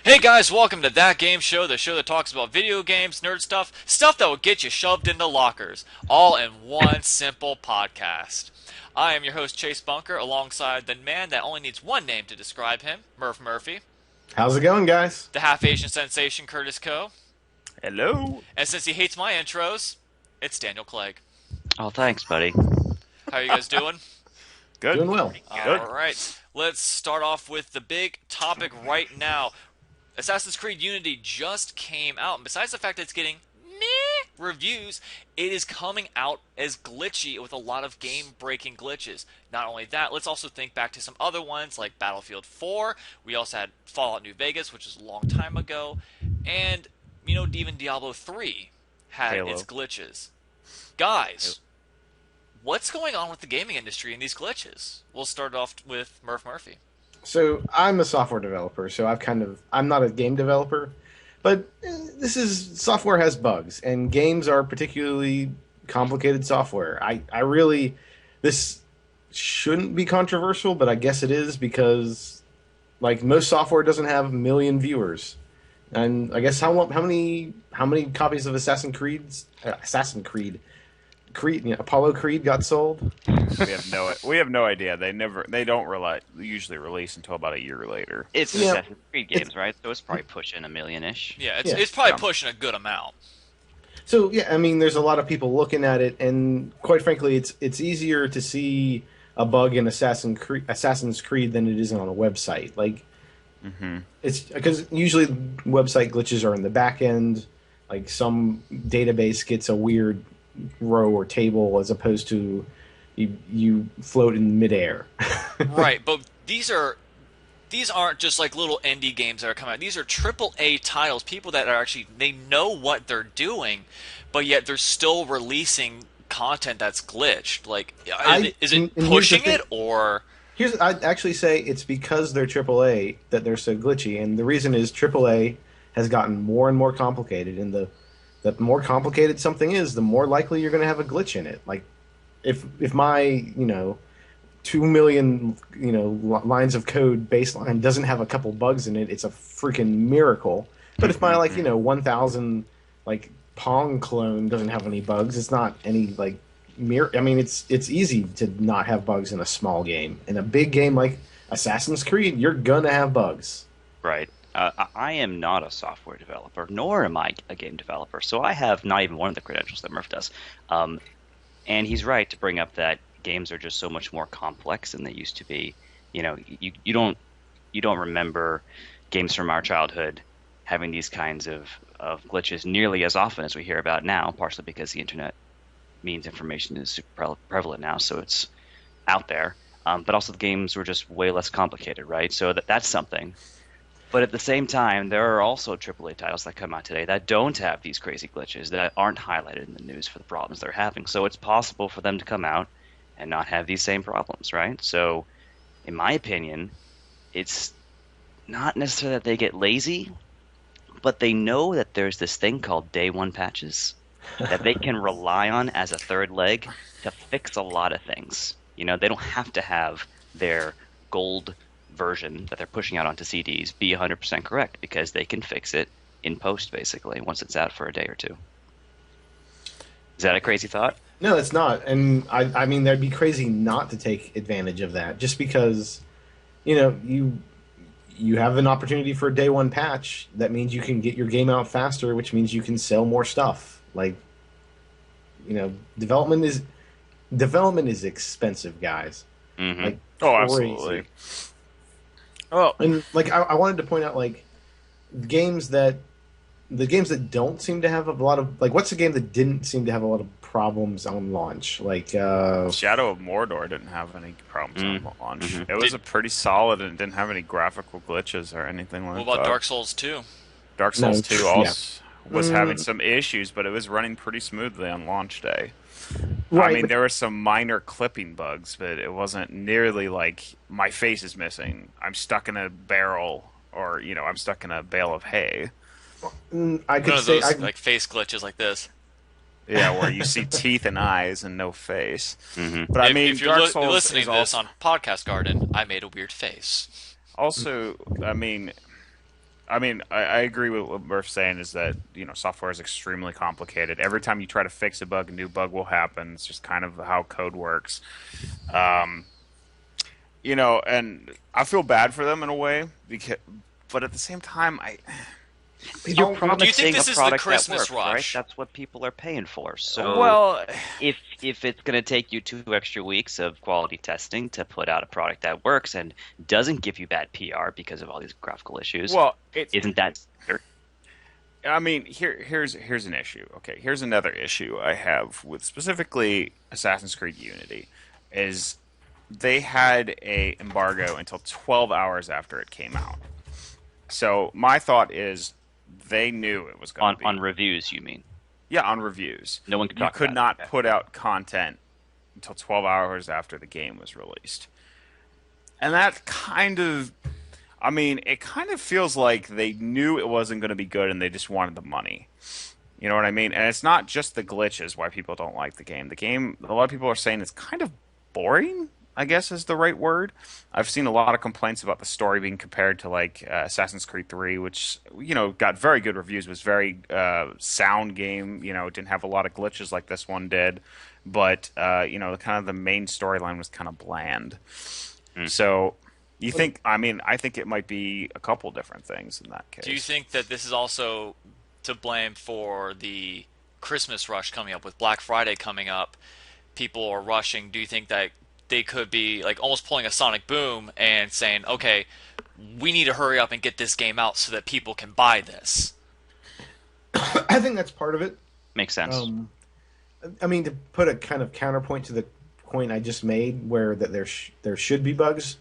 Hey guys, welcome to That Game Show, the show that talks about video games, nerd stuff, stuff that will get you shoved into lockers, all in one simple podcast. I am your host Chase Bunker, alongside the man that only needs one name to describe him, Murph Murphy, How's it going, guys? the half-Asian sensation Curtis Coe, Hello. and since he hates my intros, it's Daniel Clegg. Oh, thanks, buddy. How are you guys doing? Good. Doing well. Good. Alright, let's start off with the big topic right now. Assassin's Creed Unity just came out, and besides the fact that it's getting meh reviews, it is coming out as glitchy with a lot of game-breaking glitches. Not only that, let's also think back to some other ones like Battlefield 4. We also had Fallout New Vegas, which is a long time ago, and even Diablo 3 had Halo. its glitches. Guys, what's going on with the gaming industry and these glitches? We'll start off with Murph Murphy. So I'm a software developer, so I'm not a game developer, but software has bugs, and games are particularly complicated software. This shouldn't be controversial, but I guess it is because, like, most software doesn't have a million viewers. And I guess how many copies of Apollo Creed got sold? We have no idea. They don't usually release until about a year later. It's Yeah. Assassin's Creed games, right? So it's probably pushing a million-ish. Yeah, Yeah. it's probably Yeah. pushing a good amount. So yeah, I mean, there's a lot of people looking at it, and quite frankly, it's easier to see a bug in Assassin's Creed than it is on a website. Like, it's because usually website glitches are in the back end. Like, some database gets a weird row or table as opposed to you float in midair. Right, but these aren't just like little indie games that are coming out. These are triple A titles, people that are actually they know what they're doing, but yet they're still releasing content that's glitched. Like, is it and here's the pushing thing. it or? I'd actually say it's because they're AAA that they're so glitchy, and the reason is AAA has gotten more and more complicated, and the more complicated something is, the more likely you're going to have a glitch in it. Like, if my 2 million lines of code baseline doesn't have a couple bugs in it, it's a freaking miracle. But if my 1,000 Pong clone doesn't have any bugs, it's not any I mean, it's easy to not have bugs in a small game. In a big game like Assassin's Creed, you're gonna have bugs. Right. I am not a software developer, nor am I a game developer, so I have not even one of the credentials that Murph does. And he's right to bring up that games are just so much more complex than they used to be. You don't remember games from our childhood having these kinds of glitches nearly as often as we hear about now, partially because the internet means information is super prevalent now, so it's out there. But also the games were just way less complicated, right? So that's something. But at the same time, there are also AAA titles that come out today that don't have these crazy glitches, that aren't highlighted in the news for the problems they're having. So it's possible for them to come out and not have these same problems, right? So, in my opinion, it's not necessarily that they get lazy, but they know that there's this thing called day one patches that they can rely on as a third leg to fix a lot of things. They don't have to have their gold version that they're pushing out onto CDs be 100% correct, because they can fix it in post, basically, once it's out for a day or two. Is that a crazy thought? No, it's not. And I mean, that'd be crazy not to take advantage of that, just because you have an opportunity for a day one patch. That means you can get your game out faster, which means you can sell more stuff. Like, development is expensive, guys. Mm-hmm. Like, Oh, crazy. absolutely. Well, And I wanted to point out the games that don't seem to have a lot of what's the game that didn't seem to have a lot of problems on launch? Shadow of Mordor didn't have any problems on launch. It was a pretty solid and didn't have any graphical glitches or anything like What that. about Dark Souls 2? Dark Souls 2 yeah. also was having some issues, but it was running pretty smoothly on launch day. Right, I mean, but- there were some minor clipping bugs, but it wasn't nearly like my face is missing, I'm stuck in a barrel, or I'm stuck in a bale of hay. I could None of say those like face glitches like this. Yeah, where you see teeth and eyes and no face. Mm-hmm. But I mean, if you're Dark Souls listening is to this also, on Podcast Garden, I made a weird face. also, I mean, I mean, I agree with what Murph's saying is that, software is extremely complicated. Every time you try to fix a bug, a new bug will happen. It's just kind of how code works. Um, and I feel bad for them in a way, but at the same time, You're Do you think promising a this is the product that Christmas works, right? rush? That's what people are paying for. So well, if it's going to take you 2 extra weeks of quality testing to put out a product that works and doesn't give you bad PR because of all these graphical issues, it's. isn't that better? I mean, here's an issue. Okay, here's another issue I have with specifically Assassin's Creed Unity, is they had a embargo until 12 hours after it came out. So my thought is they knew it was going to be On reviews, you mean? yeah, on reviews. No one could You talk could about not it. Okay. put out content until 12 hours after the game was released. And that kind of it kind of feels like they knew it wasn't going to be good and they just wanted the money. You know what I mean? And it's not just the glitches why people don't like the game. The game, a lot of people are saying it's kind of boring, I guess is the right word. I've seen a lot of complaints about the story being compared to like Assassin's Creed 3, which, got very good reviews, was very sound game. It didn't have a lot of glitches like this one did. But, kind of the main storyline was kind of bland. So you think? I think it might be a couple different things in that case. Do you think that this is also to blame for the Christmas rush coming up with Black Friday coming up? People are rushing. Do you think that they could be like almost pulling a Sonic Boom and saying, "Okay, we need to hurry up and get this game out so that people can buy this"? I think that's part of it. Makes sense. To put a kind of counterpoint to the point I just made, where that there should be bugs.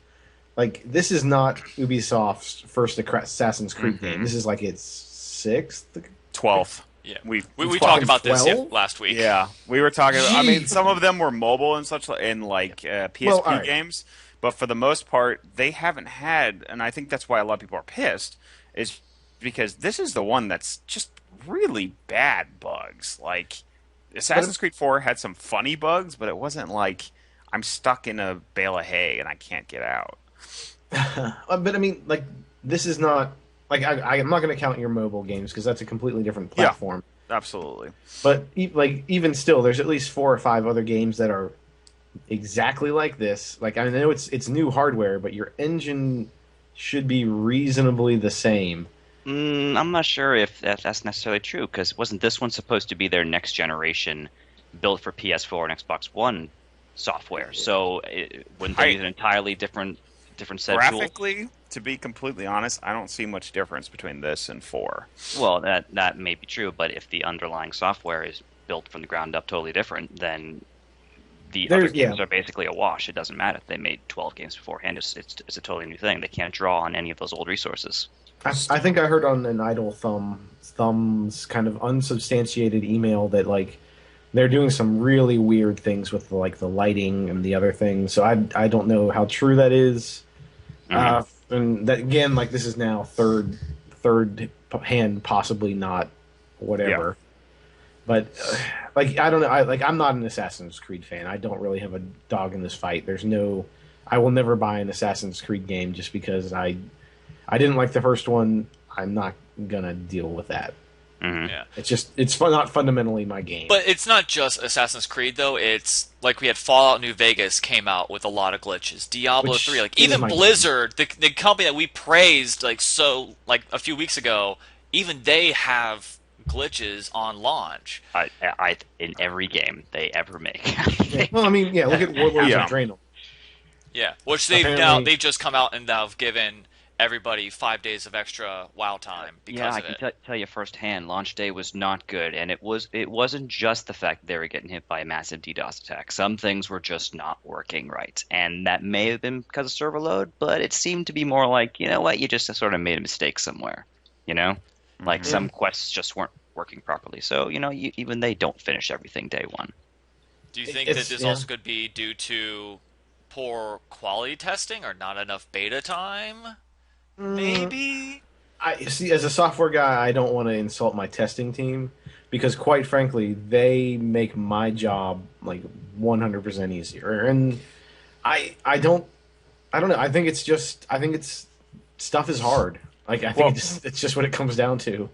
Like, this is not Ubisoft's first Assassin's Creed game. This is like its sixth. 12th. Yeah, We we talked about this 12? last week. Yeah, we were talking. Jeez. Some of them were mobile and such, in like PSP Well, all right. games, but for the most part, they haven't had. And I think that's why a lot of people are pissed, is because this is the one that's just really bad bugs. Like Assassin's Creed 4 had some funny bugs, but it wasn't like I'm stuck in a bale of hay and I can't get out. But this is not like I'm not going to count your mobile games because that's a completely different platform. Absolutely. But even still, there's at least 4 or 5 other games that are exactly like this. Like, I know it's new hardware, but your engine should be reasonably the same. I'm not sure if that's necessarily true, because wasn't this one supposed to be their next generation built for PS4 and Xbox One software? So wouldn't they use an entirely different set of tools? Graphically, to be completely honest, I don't see much difference between this and 4. Well, that may be true, but if the underlying software is built from the ground up totally different, then the other games are basically a wash. It doesn't matter if they made 12 games beforehand. It's a totally new thing. They can't draw on any of those old resources. I think I heard on an Idle Thumb's kind of unsubstantiated email that like they're doing some really weird things with the lighting and the other things. So I don't know how true that is. And that again, like, this is now third hand, possibly not, whatever. Yeah. But I don't know. I'm not an Assassin's Creed fan. I don't really have a dog in this fight. I will never buy an Assassin's Creed game just because I didn't like the first one. I'm not gonna deal with that. Yeah. It's not fundamentally my game. But it's not just Assassin's Creed, though. It's like we had Fallout New Vegas came out with a lot of glitches. Diablo 3, like even Blizzard, the company that we praised like a few weeks ago, even they have glitches on launch. In every game they ever make. Yeah. Well, look at Warlords of Draenor. Yeah, which they've just come out and now have given everybody 5 days of extra WoW time because of it. I can tell you firsthand, launch day was not good, and it wasn't just the fact that they were getting hit by a massive DDoS attack. Some things were just not working right, and that may have been because of server load, but it seemed to be more like, you know what, you just sort of made a mistake somewhere, like some quests just weren't working properly. So even they don't finish everything day one. Do you think that this also could be due to poor quality testing or not enough beta time? Maybe. I see. As a software guy, I don't want to insult my testing team because, quite frankly, they make my job like 100% easier. And I don't know. I think it's stuff is hard. Like I think Well, it's just what it comes down to.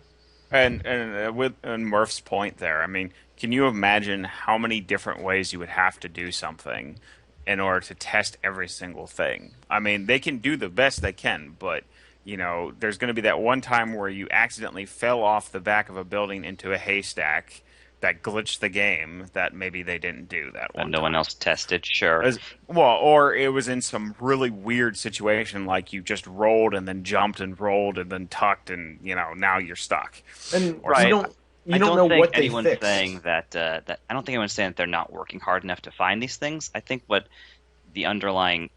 and with and Murph's point there, I mean, can you imagine how many different ways you would have to do something in order to test every single thing? I mean, they can do the best they can, but there's going to be that one time where you accidentally fell off the back of a building into a haystack that glitched the game that maybe they didn't do that And one no one time. else tested. Sure. Well, or it was in some really weird situation, like you just rolled and then jumped and rolled and then tucked, and now you're stuck. And Or you Right. don't I you don't don't know think what they anyone's fixed. saying that I don't think anyone's saying that they're not working hard enough to find these things. I think what the underlying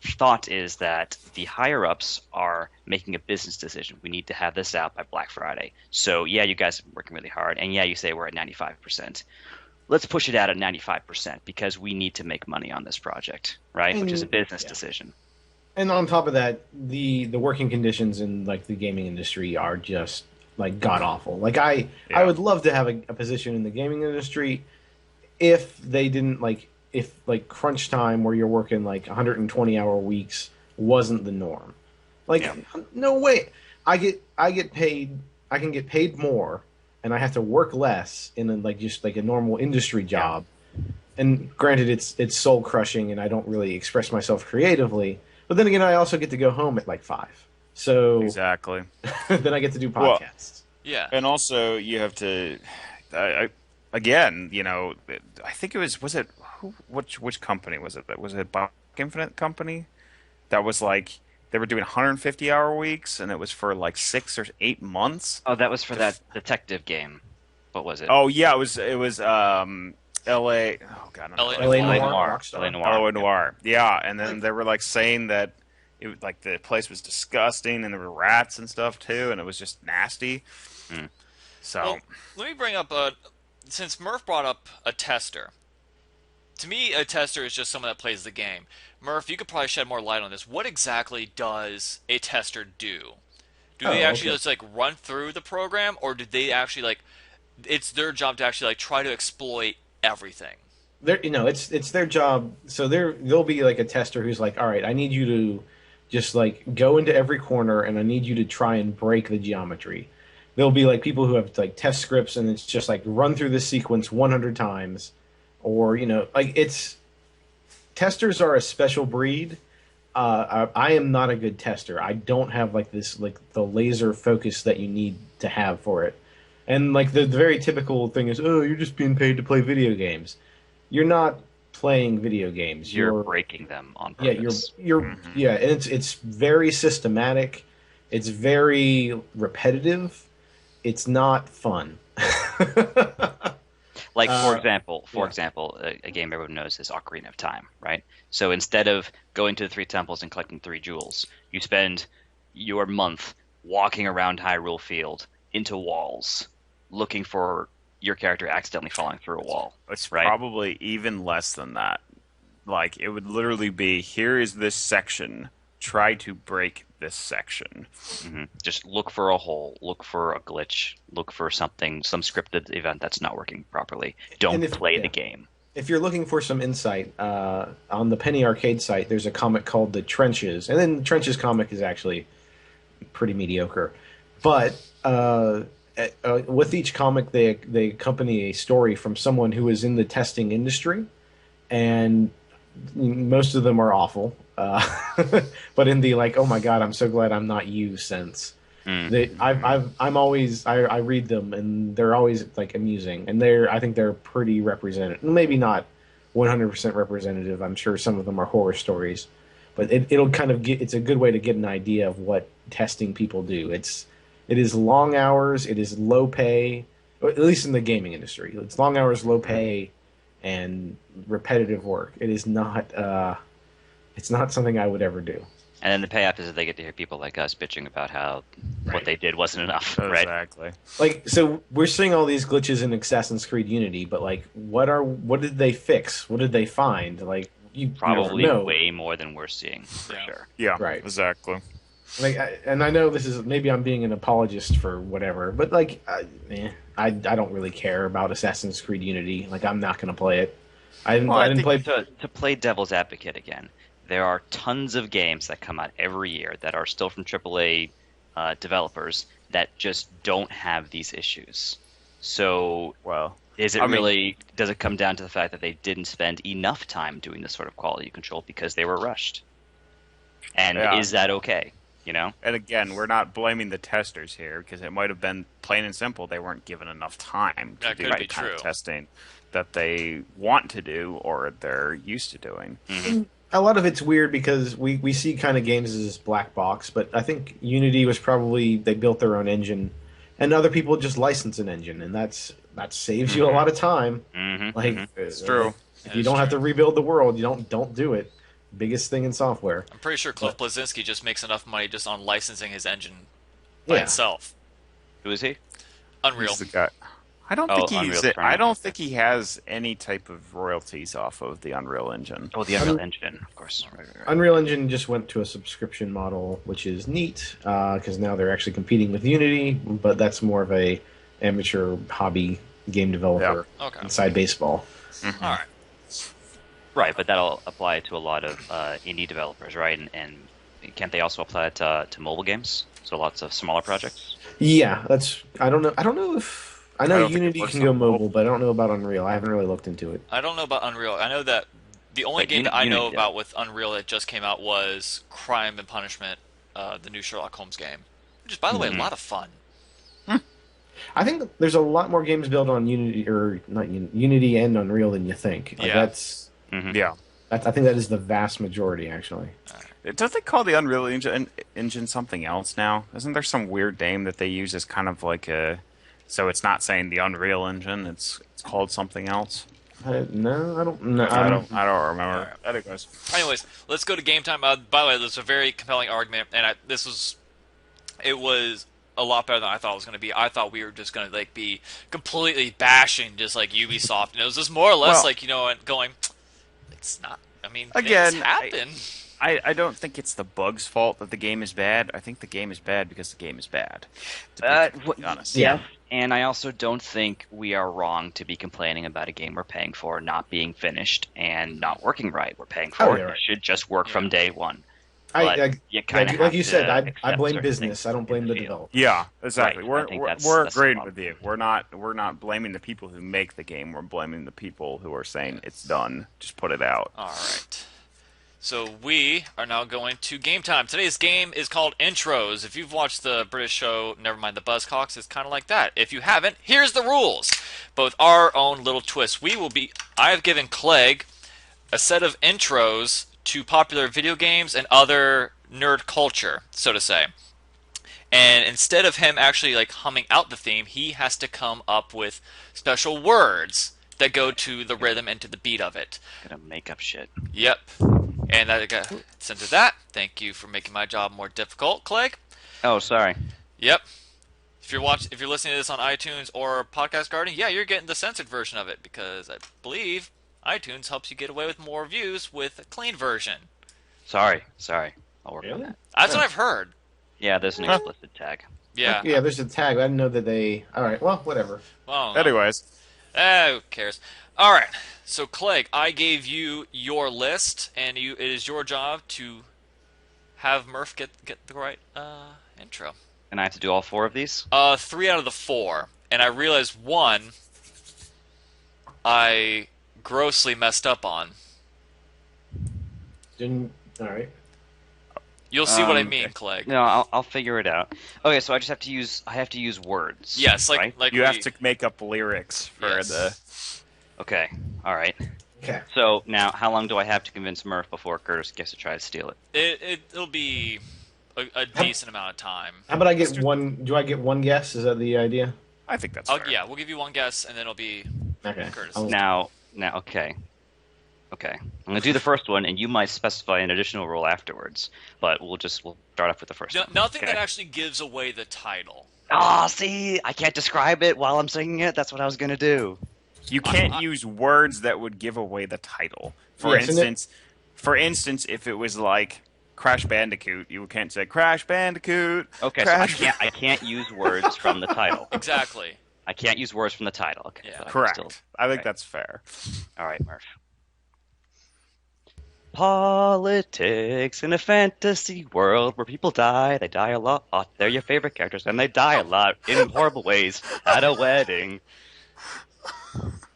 thought is that the higher ups are making a business decision. We need to have this out by Black Friday. So yeah, you guys have been working really hard, and yeah, you say we're at 95%. Let's push it out at 95% because we need to make money on this project, right? Which is a And business yeah. decision. And on top of that, the working conditions in like the gaming industry are just like god awful. Like I Yeah. would love to have a position in the gaming industry if they didn't if like crunch time where you're working like 120-hour weeks wasn't the norm. Like Yeah. no way. I get paid. I can get paid more, and I have to work less in like just like a normal industry job. And granted, it's soul crushing, and I don't really express myself creatively. But then again, I also get to go home at like 5, so Exactly. then I get to do Well, podcasts. Yeah. and also you have to, again, I think was it which company was it? Was it Black Infinite company that was like they were doing 150-hour weeks, and it was for like 6 or 8 months. Oh, that was for that detective game. What was it? Oh yeah, it was L.A. Oh god, I don't know. LA LA LA Noire, Noir. Rockstar. LA Noir. LA Noir. Yeah, and then they were like saying that it was like the place was disgusting, and there were rats and stuff too, and it was just nasty. Mm. So Well, let me bring up since Murph brought up a tester. To me, a tester is just someone that plays the game. Murph, you could probably shed more light on this. What exactly does a tester do? Do they actually Okay. just like run through the program, or do they actually like? It's their job to actually like try to exploit everything. It's their job. So there'll be like a tester who's like, all right, I need you to just like go into every corner, and I need you to try and break the geometry. There'll be like people who have like test scripts, and it's just like run through this sequence 100 times, or like it's testers are a special breed. I am not a good tester. I don't have like this like the laser focus that you need to have for it. And like the very typical thing is, oh, you're just being paid to play video games. You're not playing video games. You're breaking them on yeah, purpose. you're yeah, and it's very systematic. It's very repetitive. It's not fun. Like Uh, for example, a game everyone knows is Ocarina of Time, right? So instead of going to the three temples and collecting three jewels, you spend your month walking around Hyrule Field into walls, looking for your character accidentally falling through a wall. it's right? probably even less than that. Like it would literally be, here is this section. Try to break this section. Just look for a hole, look for a glitch, look for something, some scripted event that's not working properly. Don't And if- play yeah. the game. If you're looking for some insight, on the Penny Arcade site, there's a comic called The Trenches, and then the Trenches comic is actually pretty mediocre. But with each comic, they accompany a story from someone who is in the testing industry, and most of them are awful. But in the like, oh my god, I'm so glad I'm not you sense. I read them, and they're always like amusing, and I think they're pretty representative. Maybe not 100% representative. I'm sure some of them are horror stories, but it'll kind of it's a good way to get an idea of what testing people do. It is long hours, it is low pay, or at least in the gaming industry. It's long hours, low pay, and repetitive work. It is not. It's not something I would ever do. And then the payoff is that they get to hear people like us bitching about how what they did wasn't enough, right? Exactly. Like, so we're seeing all these glitches in Assassin's Creed Unity, but like, what did they fix? What did they find? Like, you Probably never know. way more than we're seeing, for sure. Yeah. Right. Exactly. Like, and I know this is maybe I'm being an apologist for whatever, but like, I don't really care about Assassin's Creed Unity. Like, I'm not going to play it. I didn't play. To play devil's advocate again, there are tons of games that come out every year that are still from AAA developers that just don't have these issues. So, Well, is it I mean, really? Does it come down to the fact that they didn't spend enough time doing this sort of quality control because they were rushed? And yeah. is that okay? You know? And again, we're not blaming the testers here because it might have been plain and simple they weren't given enough time to That do could the be kind of true. testing that they want to do or they're used to doing. A lot of it's weird because we see kind of games as this black box, but I think Unity was probably they built their own engine, and other people just license an engine, and that saves you a lot of time. Like It's true. if you don't have to rebuild the world, you don't do it. Biggest thing in software. I'm pretty sure Cliff Bleszinski just makes enough money just on licensing his engine by Yeah. itself. Who is he? Unreal. He's the guy. I don't Oh, think Unreal he's. Tournament. I don't think he has any type of royalties off of the Unreal Engine. Oh, the Unreal Engine, of course. Right. Unreal Engine just went to a subscription model, which is neat because now they're actually competing with Unity, but that's more of a amateur hobby game developer Okay. inside baseball. All right. Right, but that'll apply to a lot of indie developers, right? And can't they also apply it to mobile games? So lots of smaller projects. Yeah, that's. I don't know. I don't know if I know I don't think it Unity works can go on mobile. mobile, but I don't know about Unreal. I haven't really looked into it. I don't know about Unreal. I know that the only But game that I know Unity, about with Unreal that just came out was Crime and Punishment, the new Sherlock Holmes game, which is, by the way, a lot of fun. I think there's a lot more games built on Unity or not Unity and Unreal than you think. Like Yeah. Yeah. I think that is the vast majority, actually. Don't they call the Unreal Engine something else now? Isn't there some weird name that they use as kind of like a? So it's not saying the Unreal Engine. It's called something else. No, I don't. No, I don't remember. Anyways, let's go to game time. By the way, there's a very compelling argument, and it was a lot better than I thought it was going to be. I thought we were just going to be completely bashing just like Ubisoft, and it was just more or less going. It's not. I mean, Again, things happen. I don't think it's the bug's fault that the game is bad. I think the game is bad because the game is bad. To be completely honest. Yeah. And I also don't think we are wrong to be complaining about a game we're paying for not being finished and not working right. We're paying for it. yeah, right. It should just work from day one. You like, kinda like have you to said, I accept blame certain business. things I don't blame in the field. developer. Yeah, exactly. Right, I think that's We're the agreeing problem. with you. We're not blaming the people who make the game. We're blaming the people who are saying it's done. Just put it out. All right. So we are now going to game time. Today's game is called Intros. If you've watched the British show, never mind the Buzzcocks, it's kind of like that. If you haven't, here's the rules. But with our own little twist, I have given Clegg a set of intros to popular video games and other nerd culture, so to say. And instead of him actually humming out the theme, he has to come up with special words that go to the rhythm and to the beat of it. Gonna make up shit. Yep. And I got sent to that. Thank you for making my job more difficult, Clegg. Oh, sorry. Yep. If you're listening to this on iTunes or Podcast Garden, yeah, you're getting the censored version of it because I believe iTunes helps you get away with more views with a clean version. Sorry. I'll work on Really? that. That's what I've heard. Yeah, there's an explicit tag. Yeah. Yeah, there's a tag. I didn't know that they. All right, well, whatever. Well, Anyways, who cares? All right. So, Clegg, I gave you your list, and it is your job to have Murph get the right intro. And I have to do all four of these? 3 out of the 4, and I realized one I grossly messed up on. Didn't. All right. You'll see what I mean, Clegg. No, I'll figure it out. Okay, so I have to use words. Yes, right? you have to make up lyrics for Yes. the. Okay, all right. Okay. So now, how long do I have to convince Murph before Curtis gets to try to steal it? It'll be a decent amount of time. How about I get one? Do I get one guess? Is that the idea? I think that's fair. Yeah, we'll give you one guess, and then it'll be Okay. Curtis. I'll- Now, okay. I'm gonna do the first one, and you might specify an additional rule afterwards. But we'll start off with the first one. Nothing okay? that actually gives away the title. See, I can't describe it while I'm singing it. That's what I was gonna do. You can't use words that would give away the title. Yes, and For instance, if it was like Crash Bandicoot, you can't say Crash Bandicoot. Okay, Crash so I can't use words from the title. Exactly. I can't use words from the title. Okay, Yeah. so I can Correct. still- I think okay. that's fair. All right, Murph. Politics in a fantasy world where people die. They die a lot. They're your favorite characters, and they die a lot in horrible ways at a wedding.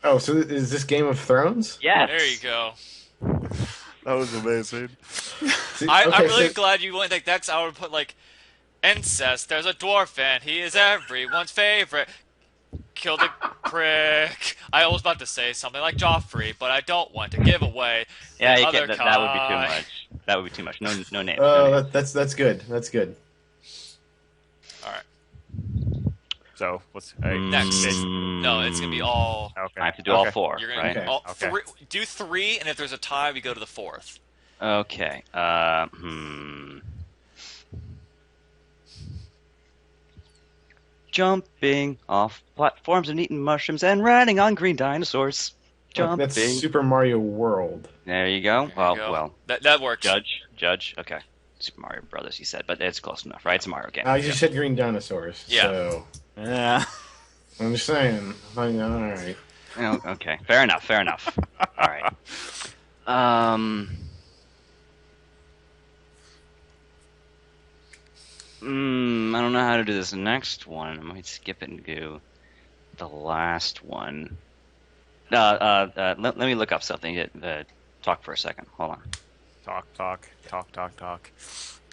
Oh, so is this Game of Thrones? Yes. There you go. That was amazing. See, I'm okay, really so- glad you went like that. 'Cause I would put like incest. There's a dwarf and he is everyone's favorite. Kill the prick. I was about to say something like Joffrey, but I don't want to give away. Yeah, the you other can't, that would be too guy. much. That would be too much. No, no names. Oh, No names. that's good. That's good. All right. So what's Next. No, it's gonna be all. Okay. I have to do all Okay. four, You're gonna right? Okay. all, Okay. do three, and if there's a tie, we go to the fourth. Okay. Jumping off platforms and eating mushrooms and riding on green dinosaurs. Jumping. That's Super Mario World. There you go. There Well, you go. well. That works. Judge. Okay. Super Mario Brothers, you said, but it's close enough, right? It's a Mario game. You said green dinosaurs. Yeah. So Yeah. I'm just saying. All right. Oh, okay. Fair enough. All right. I don't know how to do this next one. I might skip it and do the last one. Let me look up something. Talk for a second. Hold on. Talk.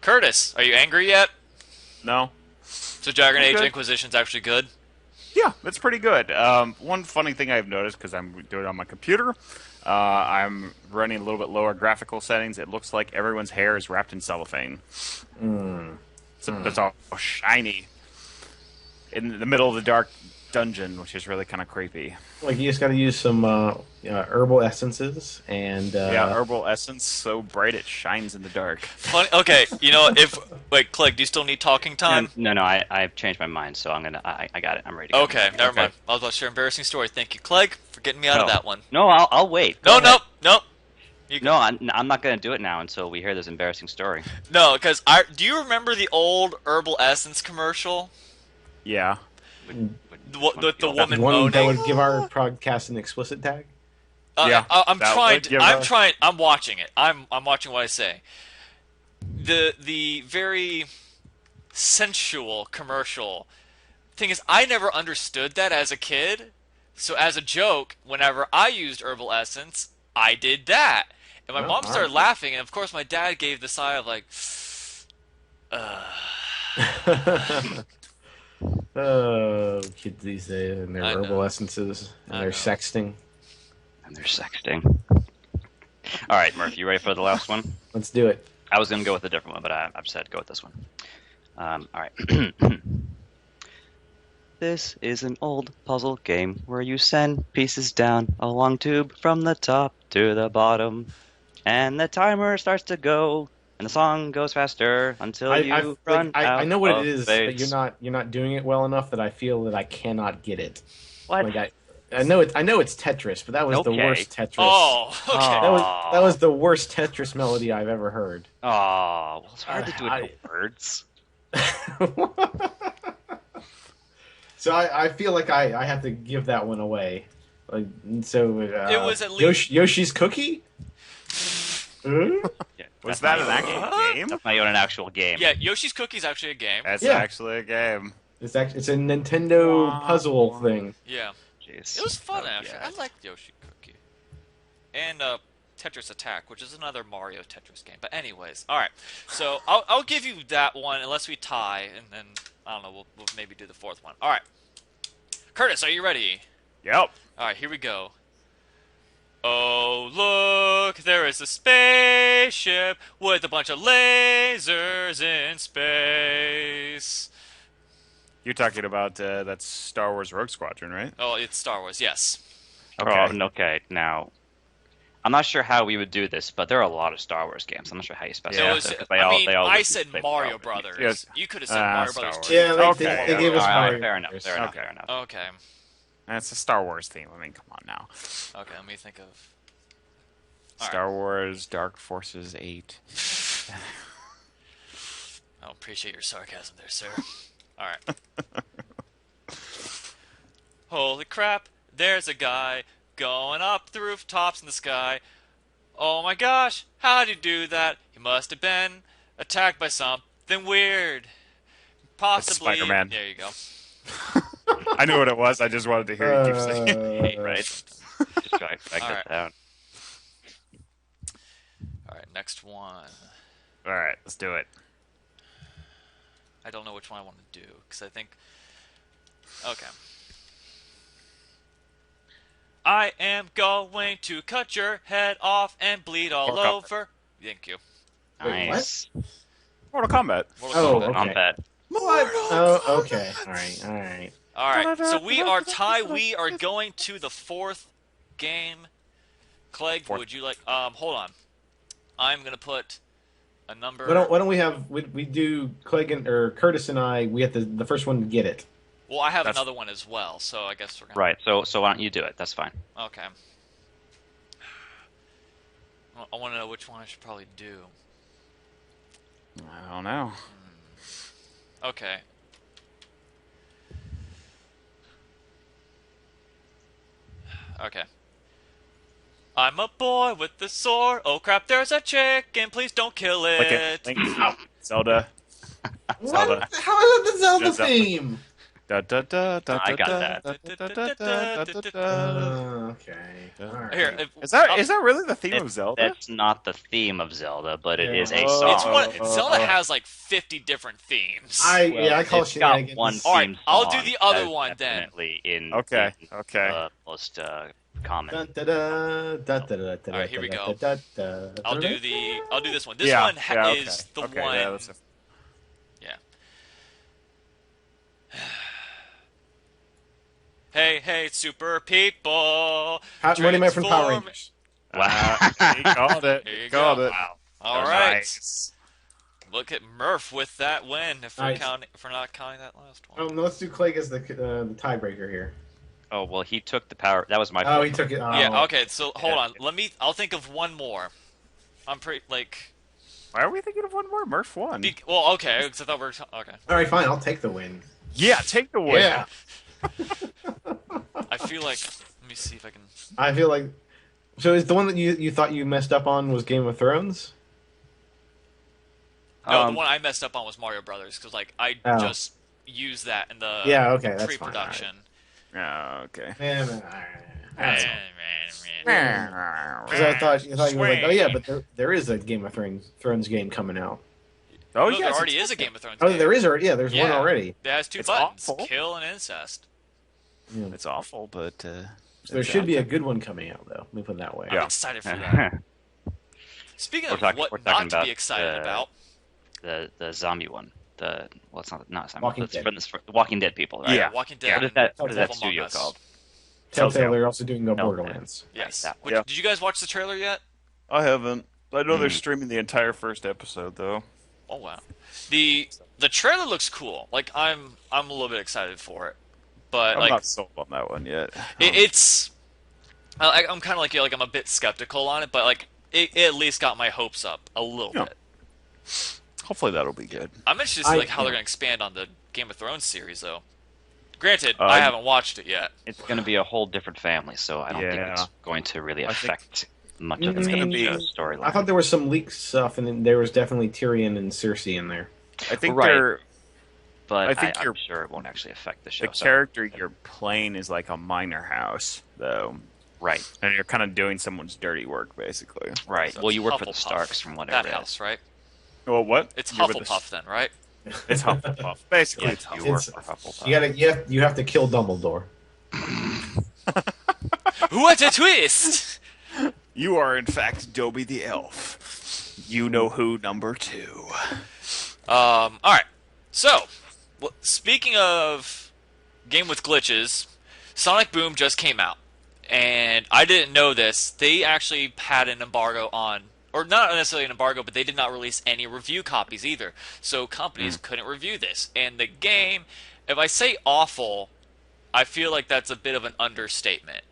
Curtis, are you angry yet? No. So Dragon Age Good. Inquisition's actually good. Yeah, it's pretty good. One funny thing I've noticed, because I'm doing it on my computer, I'm running a little bit lower graphical settings. It looks like everyone's hair is wrapped in cellophane. It's all shiny in the middle of the dark dungeon, which is really kind of creepy. Like you just got to use some herbal essences and Yeah, herbal essence, so bright it shines in the dark. Funny. Okay, you know wait, Clegg, do you still need talking time? No, I've changed my mind, so I got it. I'm ready to go. Okay, never mind. I was about to share an embarrassing story. Thank you, Clegg, for getting me out of No. that one. No, I'll wait. Go No, ahead. no. No, I'm not going to do it now until we hear this embarrassing story. No, because do you remember the old herbal essence commercial? Yeah. The woman one that moaning. would give our podcast an explicit tag. Yeah, I'm that trying. would To, give I'm a- trying. I'm watching it. I'm watching what I say. The very sensual commercial thing is, I never understood that as a kid. So as a joke, whenever I used herbal essence, I did that, and my Oh, mom started alright. laughing, and of course my dad gave the sigh of like, Oh, kids these days and their I know. herbal essences and I their know. sexting. And they're sexting. All right, Murph, you ready for the last one? Let's do it. I was going to go with a different one, but I've decided to go with this one. All right. This is an old puzzle game where you send pieces down a long tube from the top to the bottom, and the timer starts to go, and the song goes faster until you run out I know what of it is, space. but you're not doing it well enough that I feel that I cannot get it. What? Like I know it's Tetris, but that was the Okay. worst Tetris. oh, okay. That was the worst Tetris melody I've ever heard. Oh, well, it's hard to do it in words. So I feel like I have to give that one away. Like so, It was at least- Yoshi's Cookie. Hmm? Yeah, Was that's that not an even- actual game? That's not even an actual game. Yeah, Yoshi's Cookie's actually a game. That's Yeah. actually a game. It's a Nintendo puzzle thing. Yeah, Jeez. it was fun Oh, actually. yeah. I liked Yoshi Cookie, and Tetris Attack, which is another Mario Tetris game. But anyways, all right. So I'll give you that one unless we tie, and then I don't know. We'll maybe do the fourth one. All right, Curtis, are you ready? Yep. All right, here we go. Oh, look, there is a spaceship with a bunch of lasers in space. You're talking about that's Star Wars Rogue Squadron, right? Oh, it's Star Wars, yes. Okay. Okay, now, I'm not sure how we would do this, but there are a lot of Star Wars games. I'm not sure how you specify Yeah. It was, this, 'cause I use said the same Mario property. Brothers. Yes. You could have said Mario Star Brothers Wars. too. Yeah, Okay, they gave us all right, Mario fair enough, Brothers. fair enough, Okay. fair enough. Okay. That's a Star Wars theme. I mean, come on now. Okay, let me think of... All Star Wars Dark Forces 8. I appreciate your sarcasm there, sir. Alright. Holy crap, there's a guy going up the rooftops in the sky. Oh my gosh, how'd he do that? He must have been attacked by something weird. It's Possibly. Spider-Man. There you go. I knew what it was. I just wanted to hear you keep saying it. Right. Just drag All that right. down. All right, next one. All right, let's do it. I don't know which one I want to do because I think. Okay. I am going to cut your head off and bleed all Mortal Kombat. over. Thank you. Wait, Nice. Mortal Kombat. Mortal Oh, Kombat. okay. Combat. What? Oh, okay. All right. All right. All right, so we are tied. We are going to the fourth game. Clegg, Fourth. would you like? Hold on. I'm gonna put a number. Why don't we have we do Clegg or Curtis and I? We have the first one to get it. Well, I have That's- another one as well, so I guess we're gonna. Right. So why don't you do it? That's fine. Okay. I want to know which one I should probably do. I don't know. Okay. Okay. I'm a boy with the sword. Oh crap, there's a chicken. Please don't kill it. Link, Zelda. What? Zelda. How is it the Zelda Zelda. theme? Da, da, da, da, I da, got da, that. da, da, da, da, da, da. Okay. All right. Here, Is that really the theme of Zelda? That's not the theme of Zelda, but it Yeah. is a Oh, song. it's one. Zelda has like 50 different themes. I call It's got shenanigans. one All right, theme I'll do song the other that one is then. Definitely in Okay, in okay. the most common. Dun, da, da, da, da, da, da, All right, here we da, go. da, da, da, I'll da, do this one. This Yeah, one yeah, okay. is the Okay, one. yeah, that's Yeah. Hey, super people. Money Man from Power Transform- Rangers. He called it. Here you He called go. it. Wow. All Those right. Nice. Look at Murph with that win. If we're Nice. counting, if we're not counting that last Oh, one. no, let's do Clegg as the tiebreaker here. Oh well, he took the power. That was my. Oh, he took it. Oh. Yeah. Okay. So hold Yeah. on. I'll think of one more. I'm pretty like. Why are we thinking of one more? Murph won. Well, okay. Because I thought we were. Okay. All right, fine. I'll take the win. Yeah, take the win. Yeah. I feel like. Let me see if I can. I feel like. So is the one that you thought you messed up on was Game of Thrones? No, the one I messed up on was Mario Brothers because like I Oh. just used that in the Yeah. Okay. That's fine. pre-production. Oh, okay. Yeah, man, all right. That's fine. Oh, Because I thought you were like, oh yeah, but there is a Game of Thrones game coming out. No, yes, there already it's- is a Game of Thrones. Oh, game. there is already. Yeah, there's one Yeah. already. It has two It's buttons: awful. kill and incest. Yeah. It's awful, but So there should be a good one coming out, though. Let me put it that way. I'm Yeah. excited for that. Speaking of We're what talking not to about be excited about, the zombie one. It's not zombie. Walking It's Dead. from the Walking Dead people, right? Yeah. Walking Dead. What is and that? Telltale What is that Among studio Us. called? Telltale, Telltale. they're also doing Telltale. Borderlands. Yes. That Which, Yeah. Did you guys watch the trailer yet? I haven't. I know they're Hmm. streaming the entire first episode, though. Oh wow. The trailer looks cool. Like I'm a little bit excited for it, but I'm like not sold on that one yet. it's. I'm kind of like you. Like I'm a bit skeptical on it, but like it at least got my hopes up a little Yeah. bit. Hopefully that'll be good. I'm interested to see like how they're yeah. gonna expand on the Game of Thrones series, though. Granted, Uh, I haven't watched it yet. It's going to be a whole different family, so I don't think Yeah. it's going to really I think affect much of the it's gonna main be- storyline. I thought there was some leaked stuff, and there was definitely Tyrion and Cersei in there. I think Right. they're but I think I'm you're- sure it won't actually affect the show. the so- character you're playing is like a minor house, though, Right, and you're kind of doing someone's dirty work, basically. right. So well, it's you work for the Hufflepuff. Starks, from what I That read. house, right? Well, what? It's You're with the- Hufflepuff then, right? It's Hufflepuff. Basically, Yeah, it's you Hufflepuff. work for Hufflepuff. You have to kill Dumbledore. What a twist! You are, in fact, Dobby the Elf. You know who, number 2. All right. So, speaking of game with glitches, Sonic Boom just came out, and I didn't know this. They actually had an embargo on, or not necessarily an embargo, but they did not release any review copies either. So companies couldn't review this. And the game, if I say awful, I feel like that's a bit of an understatement.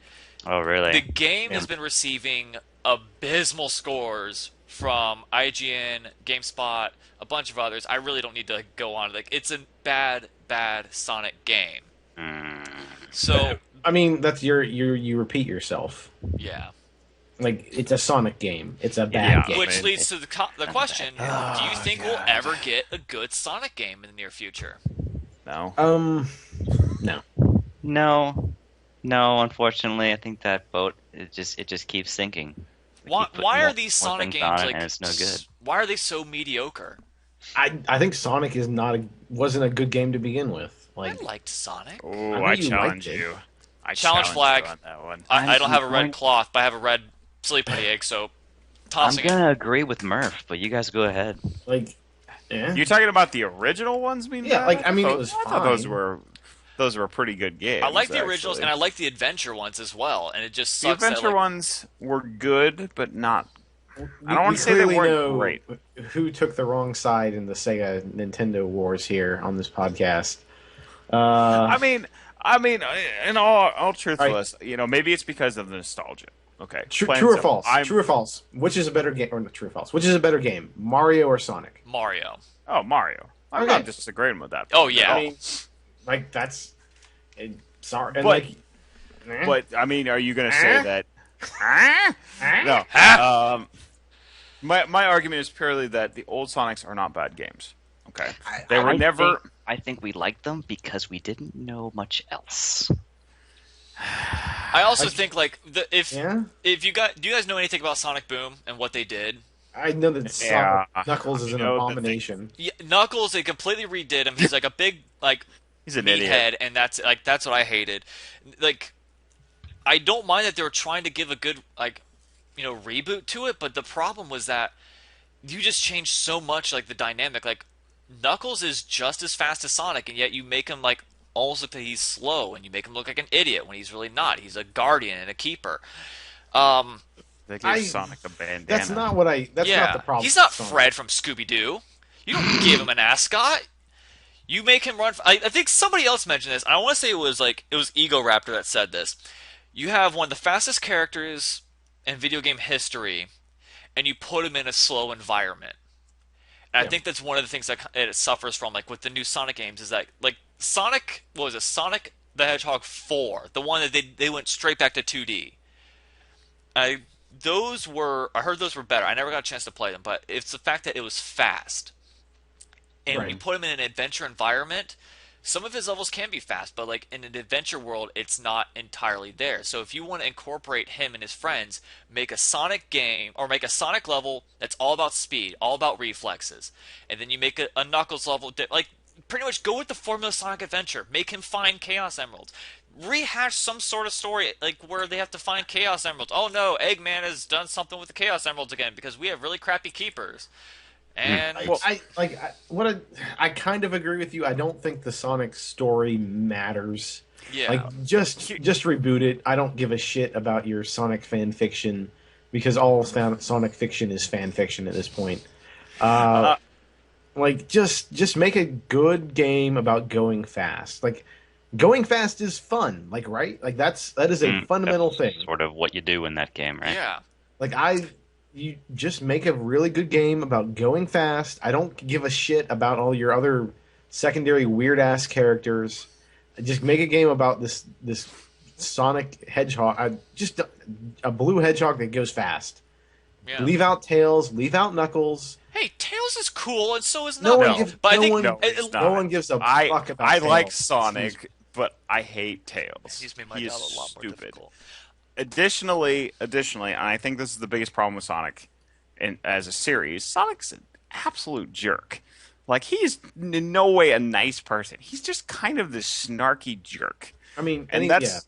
Oh, really? The game has been receiving abysmal scores from IGN, GameSpot, a bunch of others. I really don't need to go on. Like, it's a bad Sonic game. Mm. So I mean, that's you repeat yourself. yeah, Like, it's a Sonic game. It's a bad Yeah, game. Which man. leads to the question: do you think we'll God. ever get a good Sonic game in the near future? No. No. No, no. Unfortunately, I think that boat it just keeps sinking. They Why keep putting why are more these more Sonic things on games it, like? and it's no good. Why are they so mediocre? I think Sonic is wasn't a good game to begin with. I Like, liked Sonic. Oh, know I you liked challenge it. you. I Challenge flag. you on that one. I don't I'm have a red going- cloth, but I have a red silly putty egg, so I'm tossing it. gonna agree with Murph, but you guys go ahead. like, yeah. You're talking about the original ones being Yeah, bad? like, I mean, it thought- was I thought those fine. were pretty good games. I like the originals actually. and I like the adventure ones as well. And it just The sucks that adventure like, ones were good, but not. I don't We want to say they clearly weren't know great. who took the wrong side in the Sega Nintendo wars here on this podcast. I mean, in all truthfulness, maybe it's because of the nostalgia. Okay, True, plain true or simple. false? True or false? Which is a better game? Or not true or false? Which is a better game, Mario or Sonic? Mario. Oh, Mario. I'm Okay. not disagreeing with that. Oh yeah. I mean, like that's sorry, and But- like, eh? But I mean, are you going to say Eh? that? Eh? No. Ah! My argument is purely that the old Sonics are not bad games. Okay, they were I never. I think we liked them because we didn't know much else. I also think like if Yeah, you do you guys know anything about Sonic Boom and what they did? I know that Yeah. Knuckles is an You know, the thing- abomination. Yeah, Knuckles, they completely redid him. He's like a big like He's an idiot. meathead, and that's what I hated. Like, I don't mind that they were trying to give a good reboot to it, but the problem was that you just changed so much like the dynamic. Like Knuckles is just as fast as Sonic, and yet you make him like almost look that he's slow, and you make him look like an idiot when he's really not. He's a guardian and a keeper. They gave I- Sonic a bandana. That's not what I. That's yeah, not the problem. he's not with Sonic. Fred from Scooby Doo. You don't give him an ascot. You make him run. I think somebody else mentioned this. I want to say it was Ego Raptor that said this. You have one of the fastest characters in video game history, and you put him in a slow environment. And I think that's one of the things that it suffers from, like with the new Sonic games, is that like Sonic, what was it, Sonic the Hedgehog 4, the one that they went straight back to 2D. I heard those were better. I never got a chance to play them, but it's the fact that it was fast. And when you Right. put him in an adventure environment, some of his levels can be fast, but like in an adventure world, it's not entirely there. So if you want to incorporate him and his friends, make a Sonic game or make a Sonic level that's all about speed, all about reflexes, and then you make a Knuckles level, like pretty much go with the formula Sonic Adventure. Make him find Chaos Emeralds. Rehash some sort of story like where they have to find Chaos Emeralds. Oh no, Eggman has done something with the Chaos Emeralds again because we have really crappy keepers. And I kind of agree with you. I don't think the Sonic story matters. yeah, Like just reboot it. I don't give a shit about your Sonic fan fiction because all Sonic fiction is fan fiction at this point. Like just make a good game about going fast. Like going fast is fun. Like right? Like that is a fundamental That's thing. Sort of what you do in that game, right? yeah. Like you just make a really good game about going fast. I don't give a shit about all your other secondary weird ass characters. Just make a game about this Sonic Hedgehog, just a blue hedgehog that goes fast. Yeah. Leave out Tails, leave out Knuckles. Hey, Tails is cool, and so is No one Knuckles. gives. But I no think one, No, it's no not. one gives a I fuck about. I like Tails. Sonic, but I hate Tails. he's made my He job is a lot more stupid. difficult. Additionally, and I think this is the biggest problem with Sonic, as a series. Sonic's an absolute jerk. Like he's in no way a nice person. He's just kind of this snarky jerk. I mean, And yeah. that's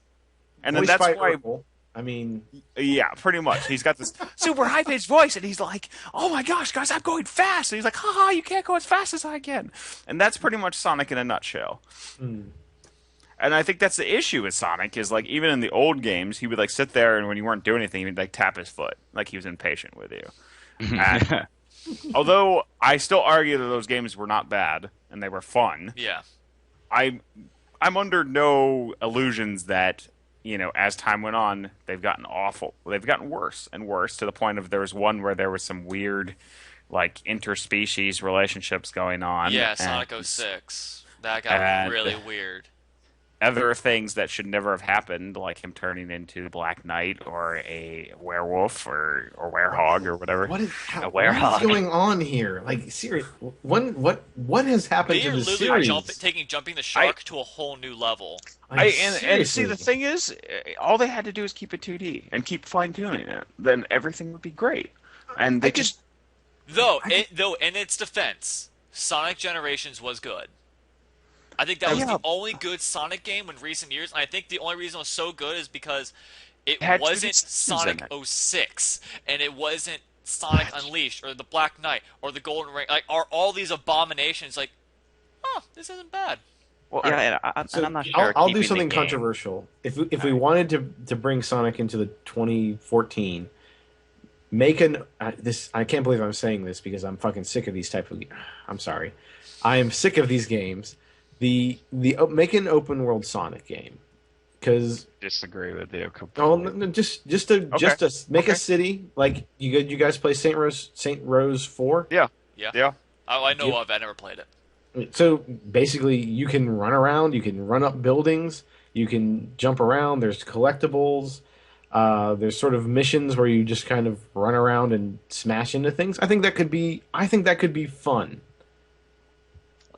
and then Voiced that's by why. Urkel. I mean, Yeah, pretty much. He's got this super high pitched voice, and he's like, "Oh my gosh, guys, I'm going fast!" And he's like, "Haha, you can't go as fast as I can." And that's pretty much Sonic in a nutshell. And I think that's the issue with Sonic is like even in the old games, he would like sit there and when you weren't doing anything, he'd like tap his foot like he was impatient with you. And although I still argue that those games were not bad and they were fun, Yeah. I'm under no illusions that as time went on, they've gotten awful. They've gotten worse and worse to the point of there was one where there was some weird, like interspecies relationships going on. Yeah, and- Sonic 06. That got and- really weird. other things that should never have happened, like him turning into the Black Knight or a werewolf or werehog or whatever. A What is werehog. going on here? Like, serious, what has happened They to are this literally series? jumping the I shark to a whole new level. Like, and see, seriously. the thing is, all they had to do is keep it 2D and keep fine tuning it. Then everything would be great. And they just Though in its defense, Sonic Generations was good. I think that was Yeah. the only good Sonic game in recent years. And I think the only reason it was so good is because it had 2D wasn't systems in Sonic it. '06 and it wasn't Sonic Unleashed or the Black Knight or the Golden Ring. Like, are all these abominations like, oh, this isn't bad. Well, All yeah, right. and So I'm not sure. I'll do keeping the something game- controversial. If we wanted to bring Sonic into the 2014, make an this. I can't believe I'm saying this because I'm fucking sick of these type of. I'm sorry, I am sick of these games. Make an open world Sonic game because disagree with you oh completely. no, just make a city like you guys play Saint Rose 4. Yeah. Yeah. I know of. I never played it. So basically, you can run around, you can run up buildings, you can jump around. There's collectibles. There's sort of missions where you just kind of run around and smash into things. I think that could be. I think that could be fun.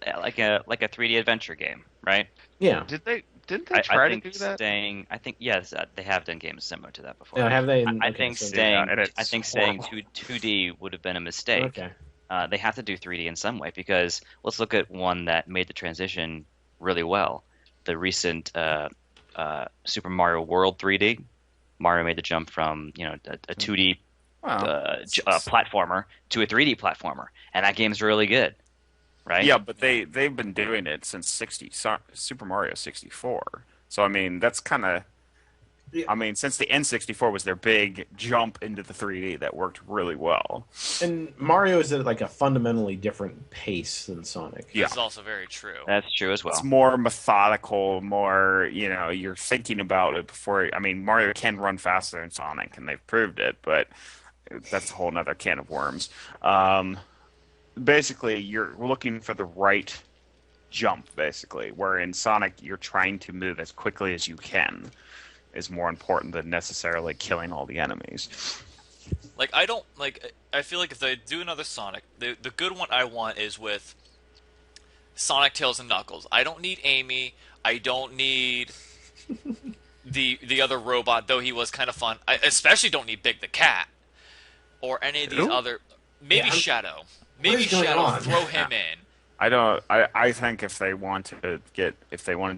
Yeah, like a 3D adventure game, right? Yeah. Didn't they I try to think do that? staying. I think yes, they have done games similar to that before. Have they? I Okay, think so- staying. and it's I think staying horrible. 2D would have been a mistake. Okay. They have to do 3D in some way because let's look at one that made the transition really well. The recent Super Mario World 3D. Mario made the jump from a 2D Well, platformer to a 3D platformer, and that game's really good, right? yeah, but they've been doing it since Super Mario 64. So I mean, that's kind of. Yeah. I mean, since the N64 was their big jump into the 3D, that worked really well. And Mario is at like a fundamentally different pace than Sonic. Yeah. This is also very true. That's true as well. It's more methodical, more, you're thinking about it before. I mean, Mario can run faster than Sonic, and they've proved it, but that's a whole nother can of worms. Basically, you're looking for the right jump, basically, where in Sonic, you're trying to move as quickly as you can is more important than necessarily killing all the enemies. Like, I feel like if they do another Sonic, the good one I want is with Sonic, Tails, and Knuckles. I don't need Amy. I don't need the other robot, though he was kind of fun. I especially don't need Big the Cat or any of these Who? other. Maybe Yeah, Shadow. Maybe is going Shadow. on? Throw him in. I don't. I think if they want to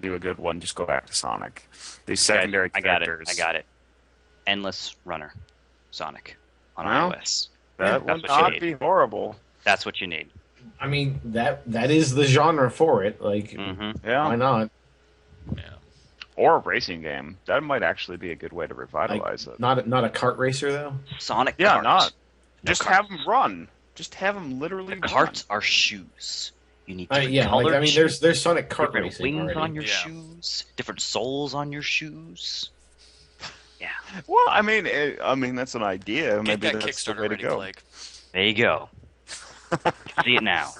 do a good one, just go back to Sonic. These secondary I got it. characters. I got it. Endless Runner, Sonic on Well, iOS. That That's would what you not need. be horrible. That's what you need. I mean that is the genre for it. Like, Mm-hmm. Yeah. why not? Yeah. Or a racing game. That might actually be a good way to Like, revitalize it. not a kart racer though. Sonic Yeah, carts. not. No Just carts. have them run. Just have them literally The run. carts are shoes. You need different Yeah, colored like, I mean, shoes, there's Sonic kart different racing wings already. on your Yeah. shoes, different soles on your shoes. Yeah, Well, I mean, that's an idea. Get Maybe that that's the Kickstarter way to ready, go. Blake. there you go. See it now.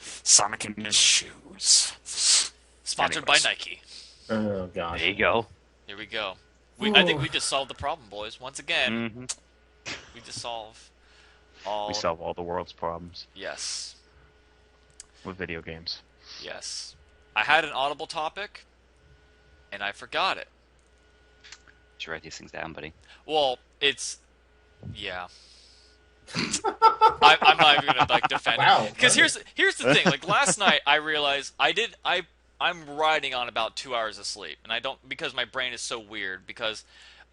Sonic in his shoes. Sponsored Anyways. by Nike. Oh gosh. There you go. Here we go. I think we just solved the problem, boys. Once again, hmm we just solve all. We solve all the world's problems Yes. with video games. Yes. I had an audible topic, and I forgot it. Should write these things down, buddy. Well, it's... Yeah. I'm not even gonna defend Wow. it because here's the thing. Like last night, I realized I'm riding on about 2 hours of sleep, and I don't because my brain is so weird. Because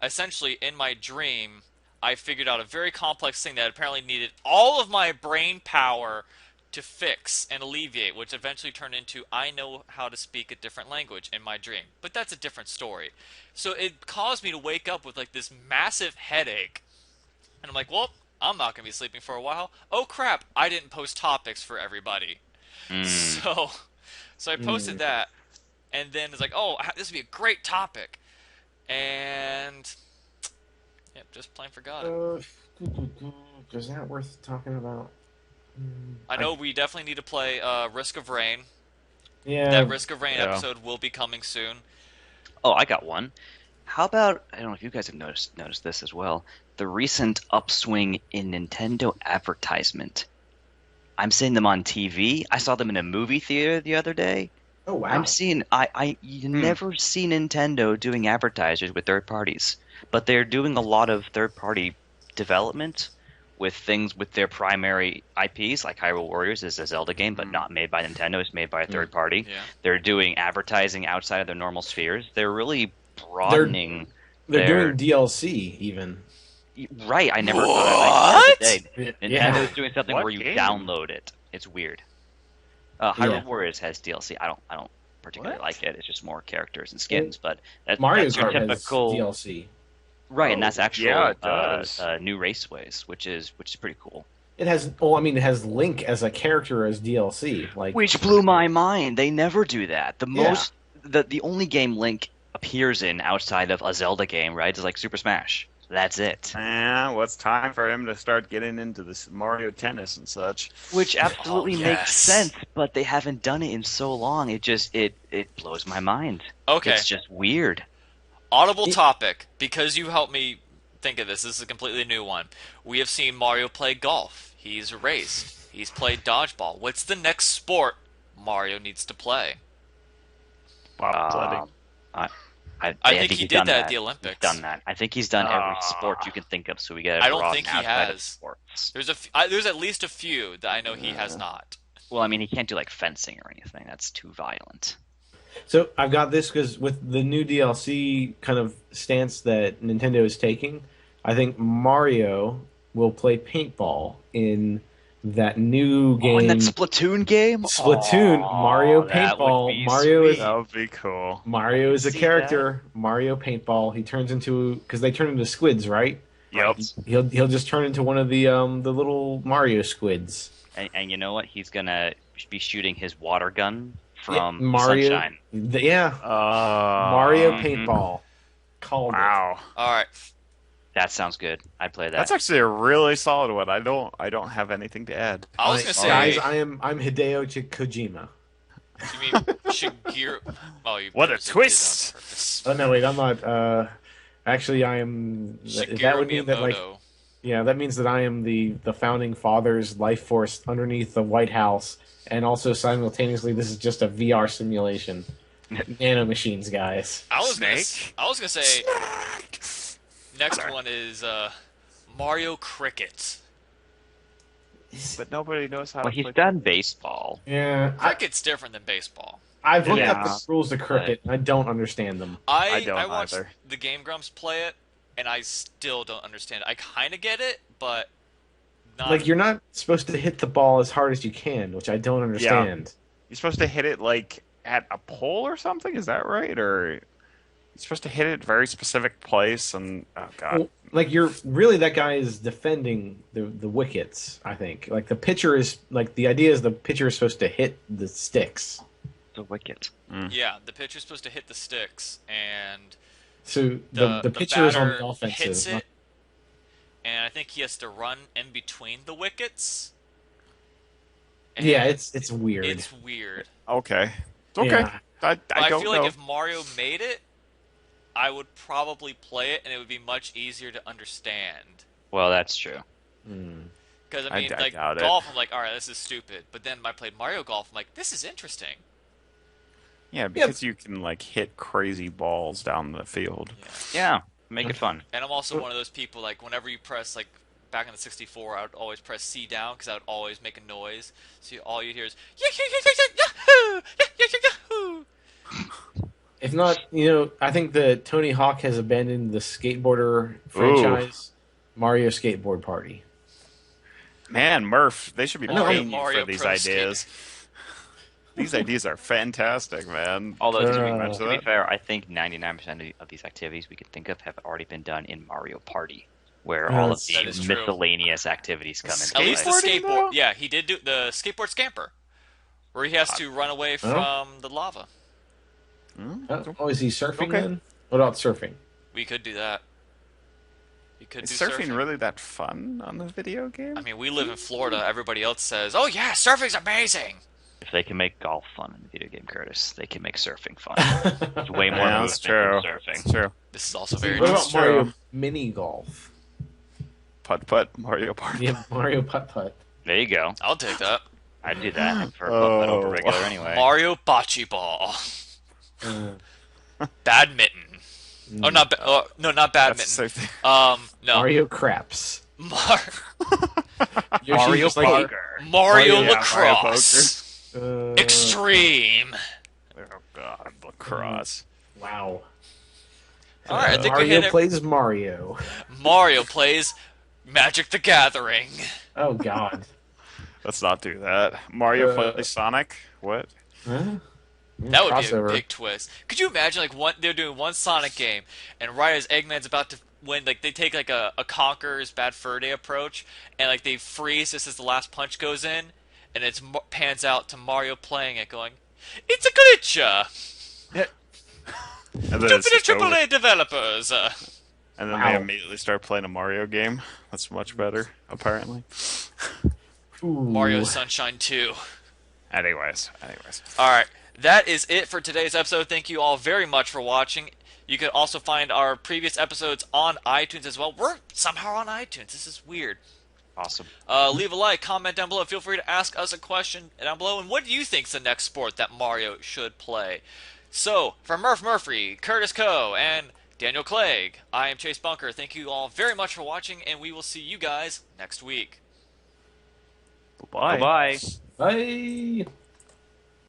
essentially, in my dream, I figured out a very complex thing that apparently needed all of my brain power to fix and alleviate, which eventually turned into I know how to speak a different language in my dream. But that's a different story. So it caused me to wake up with like this massive headache, and I'm like, well, I'm not going to be sleeping for a while. Oh crap, I didn't post topics for everybody. So I posted that, and then it's like, oh, this would be a great topic. And, yeah, just plain forgot it. Is that worth talking about? I know we definitely need to play Risk of Rain. Yeah. That Risk of Rain Yeah. episode will be coming soon. Oh, I got one. How about, I don't know if you guys have noticed this as well, the recent upswing in Nintendo advertisement. I'm seeing them on TV. I saw them in a movie theater the other day. Oh wow. I'm seeing you never see Nintendo doing advertisers with third parties, but they're doing a lot of third party development with things with their primary IPs, like Hyrule Warriors is a Zelda game, but not made by Nintendo. It's made by a third party. Yeah. They're doing advertising outside of their normal spheres. They're really broadening They're their doing DLC even. right. I never thought of that. Yeah. Nintendo's doing something What where you game? download it. It's weird. Hyrule Yeah. Warriors has DLC. I don't particularly What? like it. It's just more characters and skins, but Mario that's your Kart has typical DLC. right, and that's Oh, actual yeah, it does. new raceways, which is pretty cool. It has. Oh, I mean, it has Link as a character as DLC. Like, Which blew my mind. They never do that. Yeah. The only game Link appears in outside of a Zelda game, right, is like Super Smash. That's it. Yeah, well, it's time for him to start getting into this Mario Tennis and such. Which absolutely Oh, makes yes. sense, but they haven't done it in so long. It just it blows my mind. Okay. It's just weird. Audible topic, because you helped me think of this. This is a completely new one. We have seen Mario play golf. He's raced. He's played dodgeball. What's the next sport Mario needs to play? Bobsledding. I think he he's did done that at the Olympics. He's done that. I think he's done every sport you can think of. So we get. I don't think he outside of has. sports. There's at least a few that I know he has not. Well, I mean, he can't do like fencing or anything. That's too violent. so I've got this because with the new DLC kind of stance that Nintendo is taking, I think Mario will play paintball in that new game. Oh, in that Splatoon game. Splatoon, Oh, Mario that would paintball. be Mario is sweet. That would be cool. Mario is a see character. Mario paintball. He turns into because they turn into squids, right? Yep. He'll just turn into one of the little Mario squids. And you know what? He's gonna be shooting his water gun from Mario. Sunshine. Mario Mhm. paintball. Called it. Wow. All right. That sounds good. I'd play that. That's actually a really solid one. I don't have anything to add. I was gonna say, guys, I'm Hideo Kojima. you mean Shigeru? Oh, you What a did it on twist. purpose. Oh no, wait, I'm not. Actually, I am. Shigeru That would mean that, like, Miyamoto. yeah, that means that I am the founding father's life force underneath the White House, and also simultaneously, this is just a VR simulation. Nanomachines, guys. I was Snake? gonna say. Next one is Mario Cricket. But nobody knows how well, to he's play. done baseball. Yeah, Cricket's different than baseball. I've looked Yeah. up the rules of cricket, and I don't understand them. I don't watched either. the Game Grumps play it, and I still don't understand it. I kind of get it, but not. Like, you're not supposed to hit the ball as hard as you can, which I don't understand. You're supposed to hit it like at a pole or something. Is that right? Or you're supposed to hit it very specific place? And oh god, Well, like, you're really, that guy is defending the wickets. I think like the pitcher is like the idea is the pitcher is supposed to hit the sticks. The wicket. Yeah, the pitcher's supposed to hit the sticks, and So the the pitcher is on batter the offensive. hits it, and I think he has to run in between the wickets. And Yeah, it's weird. It's weird. okay, okay. Yeah. I But I don't feel know. like if Mario made it, I would probably play it, and it would be much easier to understand. Well, that's true. Because I I mean, like doubt it. golf, I'm like, all right, this is stupid. But then when I played Mario Golf, I'm like, this is interesting. Yeah, because you can like hit crazy balls down the field. Yeah, make it fun. And I'm also one of those people, like, whenever you press, like, back in the 64, I would always press C down because I would always make a noise. So all you hear is, yahoo! If not, I think that Tony Hawk has abandoned the skateboarder franchise, Mario Skateboard Party. Man, Murph, they should be know. paying you Mario for these Pro ideas. These ideas are fantastic, man. Although, Uh, to be fair, I think 99% of these activities we can think of have already been done in Mario Party, where all of That is these true. miscellaneous activities come into At least the play. Skateboarding, skateboard. though? Yeah, he did do the skateboard scamper, where he has to run away from the lava. Oh, is he surfing Okay. then? What about surfing? We could do that. We could Is do surfing really that fun on the video game? I mean, we live in Florida. Everybody else says, "Oh yeah, surfing's amazing." If they can make golf fun in the video game, Curtis, they can make surfing fun. It's way more Yeah, movement that's true. than surfing. That's true. This is also See, very what true. about Mario Mini Golf? Putt putt, Mario Party. Yeah, Mario Putt Putt. There you go. I'll take that. I'd do that for over regular anyway. Mario Bocce Ball. Uh, Badminton. Oh, not no, not badminton. That's the same thing. No. Mario Craps. Yoshi's Mario just like, Poker. Mario Yeah, Mario Lacrosse. Extreme. Oh god, lacrosse. Wow. All right, I think we Mario hit it. plays Mario. Mario plays Magic the Gathering. Oh God. Let's not do that. Mario Uh, plays Sonic? What? Huh? That would be a Crossover. big twist. Could you imagine, like, they're doing one Sonic game, and right as Eggman's about to win, like, they take, like, a Conker's Bad Fur Day approach, and, like, they freeze just as the last punch goes in, and it pans out to Mario playing it, going, "It's a glitcher! And then, Jump it's into just over. AAA developers!" And then Wow. they immediately start playing a Mario game. That's much better, apparently. Ooh. Mario Sunshine 2. Anyways. Alright, that is it for today's episode. Thank you all very much for watching. You can also find our previous episodes on iTunes as well. We're somehow on iTunes. This is weird. Awesome. Leave a like, comment down below. Feel free to ask us a question down below. And what do you think's the next sport that Mario should play? So, for Murph Murphy, Curtis Coe, and Daniel Clegg, I am Chase Bunker. Thank you all very much for watching, and we will see you guys next week. Bye. Bye-bye. Bye.